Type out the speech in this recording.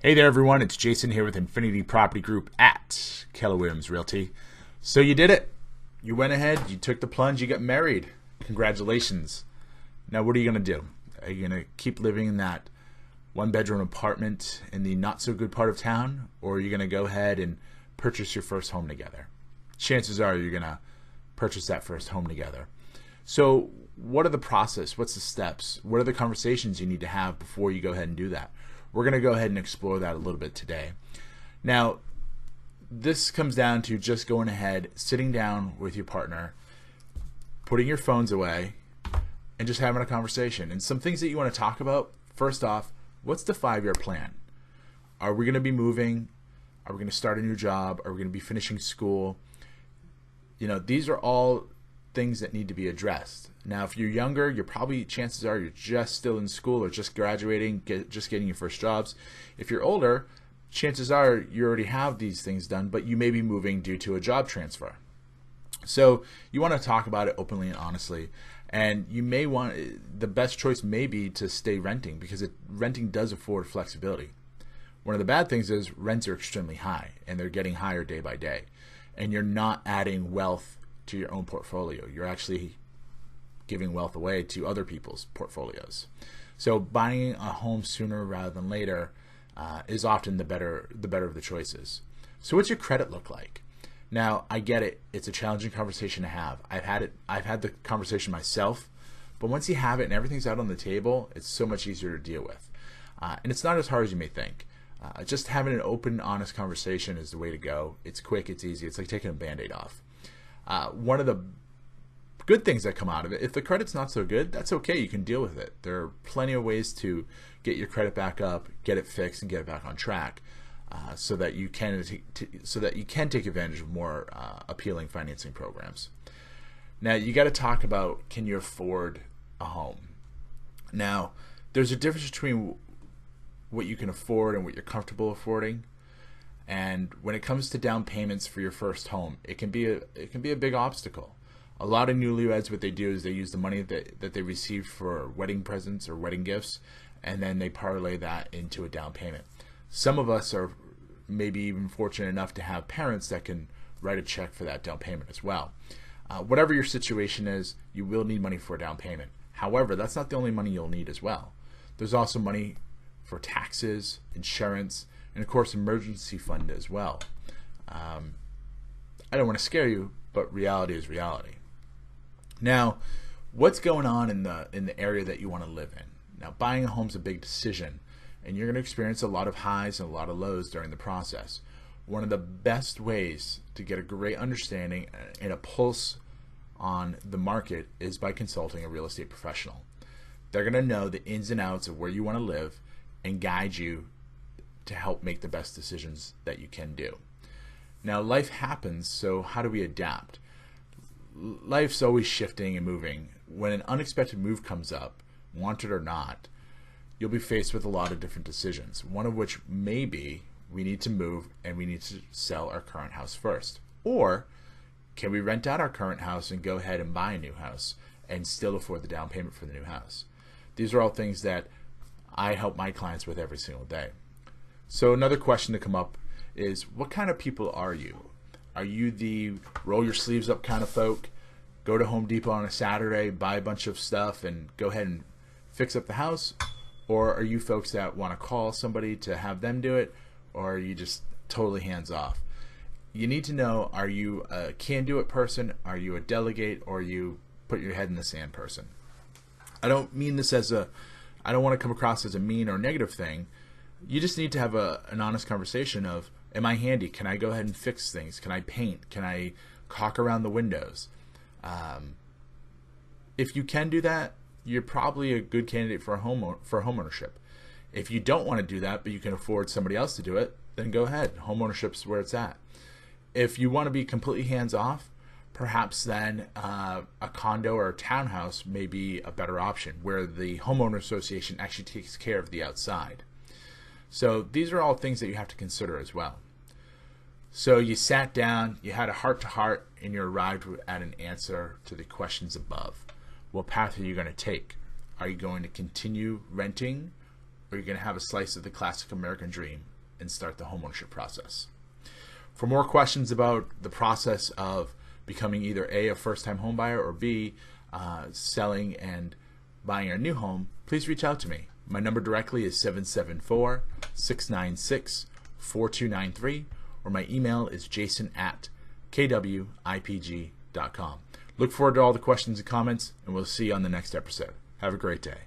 Hey there, everyone. It's Jason here with Infinity Property Group at Keller Williams Realty. So you did it. You went ahead, you took the plunge, you got married. Congratulations. Now, what are you going to do? Are you going to keep living in that one-bedroom apartment in the not-so-good part of town, or are you going to go ahead and purchase your first home together? Chances are you're going to purchase that first home together. So what are the process? What's the steps? What are the conversations you need to have before you go ahead and do that? We're going to go ahead and explore that a little bit today. Now, this comes down to just going ahead, sitting down with your partner, putting your phones away, and just having a conversation. And some things that you want to talk about, first off, what's the 5-year plan? Are we going to be moving? Are we going to start a new job? Are we going to be finishing school? You know, these are all things that need to be addressed. Now, if you're younger, chances are you're just still in school or just graduating, just getting your first jobs. If you're older, chances are you already have these things done, but you may be moving due to a job transfer. So you want to talk about it openly and honestly. And you may the best choice may be to stay renting, because renting does afford flexibility. One of the bad things is rents are extremely high, and they're getting higher day by day. And you're not adding wealth to your own portfolio. You're actually giving wealth away to other people's portfolios. So buying a home sooner rather than later is often the better of the choices. So what's your credit look like? Now, I get it. It's a challenging conversation to have. I've had the conversation myself, but once you have it and everything's out on the table, it's so much easier to deal with. And it's not as hard as you may think. Just having an open, honest conversation is the way to go. It's quick, it's easy. It's like taking a Band-Aid off. One of the good things that come out of it, if the credit's not so good, that's okay. You can deal with it. There are plenty of ways to get your credit back up, get it fixed, and get it back on track, so that you can take advantage of more appealing financing programs. Now, you got to talk about, can you afford a home? Now, there's a difference between what you can afford and what you're comfortable affording. And when it comes to down payments for your first home, it can be a big obstacle. A lot of newlyweds, what they do is they use the money that they received for wedding presents or wedding gifts, and then they parlay that into a down payment. Some of us are maybe even fortunate enough to have parents that can write a check for that down payment as well. Whatever your situation is, you will need money for a down payment. However, that's not the only money you'll need as well. There's also money for taxes, insurance, and of course emergency fund as well. I don't want to scare you, but reality is reality. Now, what's going on in the area that you want to live in? Now, buying a home is a big decision, and you're going to experience a lot of highs and a lot of lows during the process. One of the best ways to get a great understanding and a pulse on the market is by consulting a real estate professional. They're going to know the ins and outs of where you want to live and guide you to help make the best decisions that you can do. Now, life happens, so how do we adapt? Life's always shifting and moving. When an unexpected move comes up, wanted or not, you'll be faced with a lot of different decisions, one of which may be we need to move and we need to sell our current house first. Or can we rent out our current house and go ahead and buy a new house and still afford the down payment for the new house? These are all things that I help my clients with every single day. So another question to come up is, what kind of people are you? Are you the roll your sleeves up kind of folk, go to Home Depot on a Saturday, buy a bunch of stuff, and go ahead and fix up the house? Or are you folks that want to call somebody to have them do it? Or are you just totally hands off? You need to know, are you a can-do-it person? Are you a delegate? Or are you put your head in the sand person? I don't mean this as I don't want to come across as a mean or negative thing. You just need to have an honest conversation of, am I handy? Can I go ahead and fix things? Can I paint? Can I caulk around the windows? If you can do that, you're probably a good candidate for homeownership. If you don't want to do that, but you can afford somebody else to do it, then go ahead. Homeownership's where it's at. If you want to be completely hands-off, perhaps then a condo or a townhouse may be a better option, where the homeowner association actually takes care of the outside. So these are all things that you have to consider as well. So you sat down, you had a heart-to-heart, and you arrived at an answer to the questions above. What path are you going to take? Are you going to continue renting, or you're going to have a slice of the classic American dream and start the homeownership process. For more questions about the process of becoming either A, a first-time home buyer, or B, selling and buying a new home, please reach out to me. My number directly is 774-696-4293, or my email is jason@kwipg.com. Look forward to all the questions and comments, and we'll see you on the next episode. Have a great day.